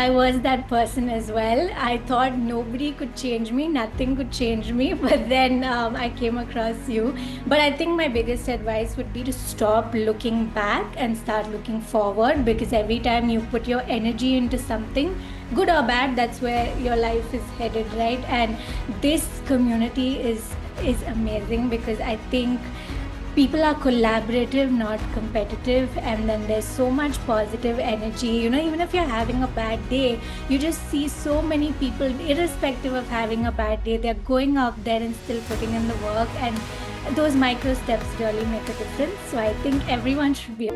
I was that person as well. I thought nobody could change me, nothing could change me. But then I came across you. But I think my biggest advice would be to stop looking back and start looking forward, because every time you put your energy into something, good or bad, that's where your life is headed, right? And this community is amazing because I think people are collaborative, not competitive, and then there's so much positive energy. Even if you're having a bad day, you just see so many people, irrespective of having a bad day, they're going out there and still putting in the work, and those micro steps really make a difference. So I think everyone should be.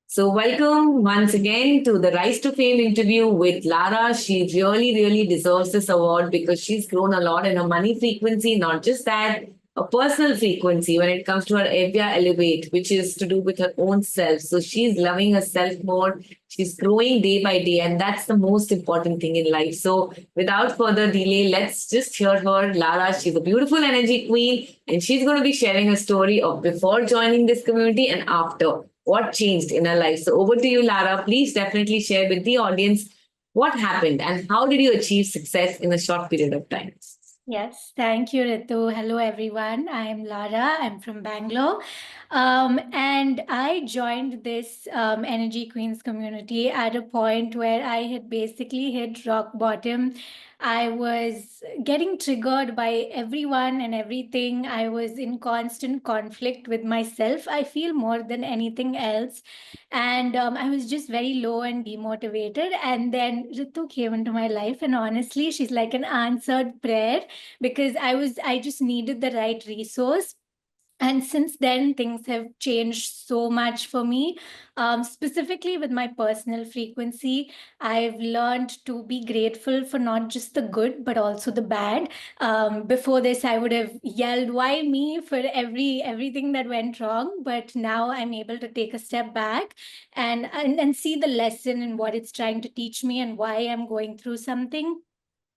So, welcome once again to the Rise to Fame interview with Lara. She really, really deserves this award because she's grown a lot in her money frequency, not just that, a personal frequency when it comes to her Evya Elevate, which is to do with her own self. So, she's loving herself more. She's growing day by day, and that's the most important thing in life. So, without further delay, let's just hear her. Lara, she's a beautiful energy queen, and she's going to be sharing a story of before joining this community and after what changed in her life. So over to you, Lara. Please definitely share with the audience what happened and how did you achieve success in a short period of time. Yes, thank you, Ritu. Hello, everyone. I'm Lara. I'm from Bangalore. And I joined this Energy Queens community at a point where I had basically hit rock bottom. I was getting triggered by everyone and everything. I was in constant conflict with myself, I feel, more than anything else. And I was just very low and demotivated. And then Ritu came into my life, and honestly, she's like an answered prayer, because I just needed the right resource. And since then, things have changed so much for me. Specifically with my personal frequency, I've learned to be grateful for not just the good, but also the bad. Before this, I would have yelled, "Why me?" for everything that went wrong. But now I'm able to take a step back and see the lesson and what it's trying to teach me and why I'm going through something.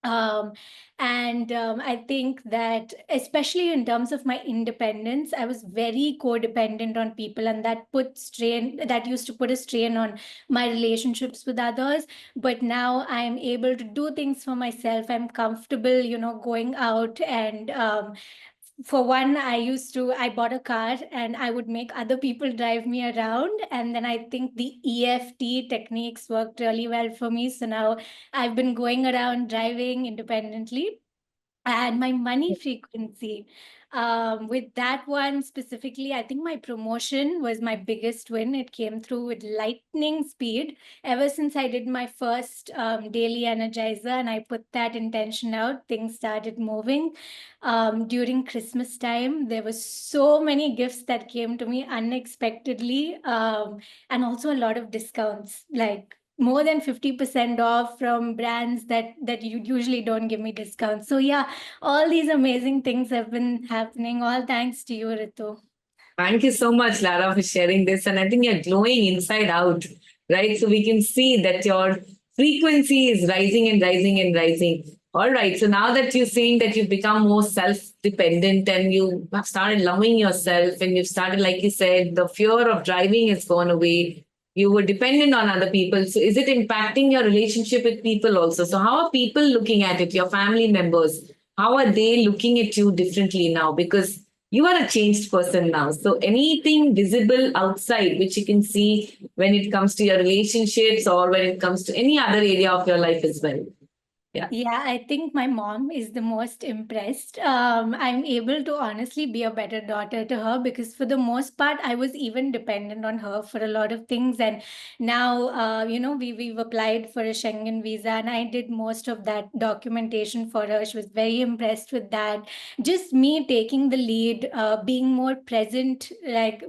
Um, and I think that, especially in terms of my independence, I was very codependent on people, and that used to put a strain on my relationships with others. But now I'm able to do things for myself. I'm comfortable, going out and for one, I bought a car and I would make other people drive me around. And then I think the EFT techniques worked really well for me. So now I've been going around driving independently. And my money frequency, with that one specifically, I think my promotion was my biggest win. It came through with lightning speed. Ever since I did my first daily energizer and I put that intention out, things started moving. During Christmas time, there were so many gifts that came to me unexpectedly, and also a lot of discounts, like more than 50% off from brands that you usually don't give me discounts. So yeah, all these amazing things have been happening, all thanks to you, Ritu. Thank you so much, Lara, for sharing this. And I think you're glowing inside out, right? So we can see that your frequency is rising and rising and rising. All right. So now that you're saying that you've become more self dependent and you have started loving yourself and you've started, like you said, the fear of driving has gone away. You were dependent on other people. So is it impacting your relationship with people also? So how are people looking at it, your family members? How are they looking at you differently now? Because you are a changed person now. So anything visible outside which you can see when it comes to your relationships or when it comes to any other area of your life as well. Yeah. Yeah, I think my mom is the most impressed. I'm able to honestly be a better daughter to her, because for the most part, I was even dependent on her for a lot of things. And now, we've applied for a Schengen visa, and I did most of that documentation for her. She was very impressed with that. Just me taking the lead, being more present, like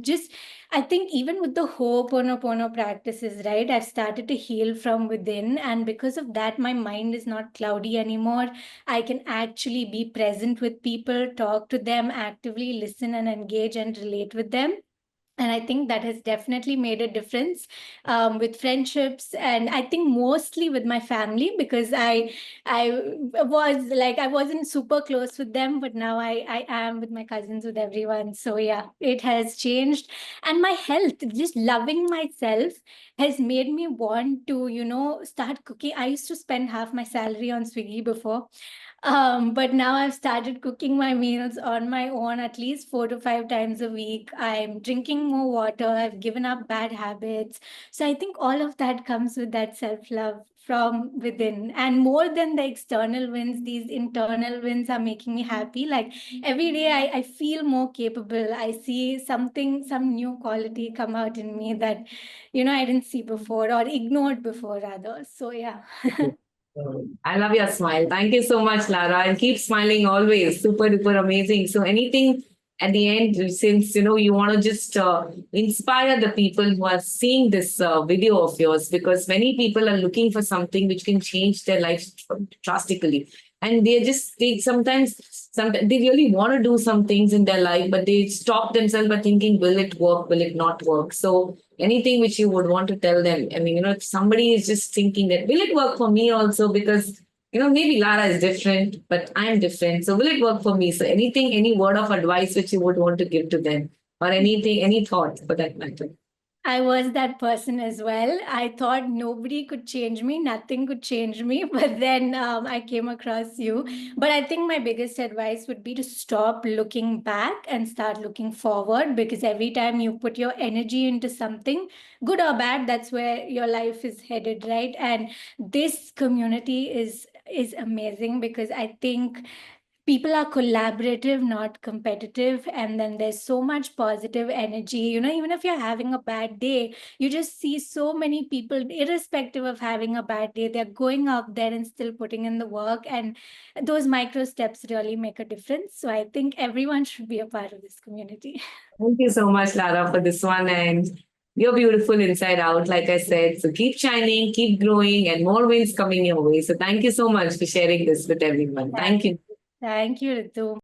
just I think even with the Ho'oponopono practices, right? I've started to heal from within. And because of that, my mind is not cloudy anymore. I can actually be present with people, talk to them, actively listen and engage and relate with them. And I think that has definitely made a difference with friendships, and I think mostly with my family, because I wasn't super close with them, but now I am with my cousins, with everyone. So yeah, it has changed. And my health, just loving myself, has made me want to, start cooking. I used to spend half my salary on Swiggy before, but now I've started cooking my meals on my own at least 4 to 5 times a week. I'm drinking more water. I've given up bad habits. So I think all of that comes with that self love from within. And more than the external wins, these internal wins are making me happy. Like every day, I feel more capable. I see something, some new quality come out in me that, I didn't see before or ignored before, rather. So yeah. I love your smile. Thank you so much, Lara. And keep smiling always. Super duper amazing. So anything at the end, since you want to just inspire the people who are seeing this video of yours, because many people are looking for something which can change their life drastically, and they sometimes they really want to do some things in their life, but they stop themselves by thinking, will it work, will it not work? So anything which you would want to tell them, I mean, if somebody is just thinking that, will it work for me also? Because maybe Lara is different, but I'm different, so will it work for me? So anything, any word of advice which you would want to give to them, or anything, any thought for that matter? I was that person as well. I thought nobody could change me, nothing could change me. But then I came across you. But I think my biggest advice would be to stop looking back and start looking forward, because every time you put your energy into something, good or bad, that's where your life is headed, right? And this community is amazing, because I think people are collaborative, not competitive. And then there's so much positive energy. Even if you're having a bad day, you just see so many people, irrespective of having a bad day, they're going out there and still putting in the work. And those micro steps really make a difference. So I think everyone should be a part of this community. Thank you so much, Lara, for this one. And you're beautiful inside out, like I said. So keep shining, keep growing, and more wins coming your way. So thank you so much for sharing this with everyone. Thank you. Thank you, Ritu.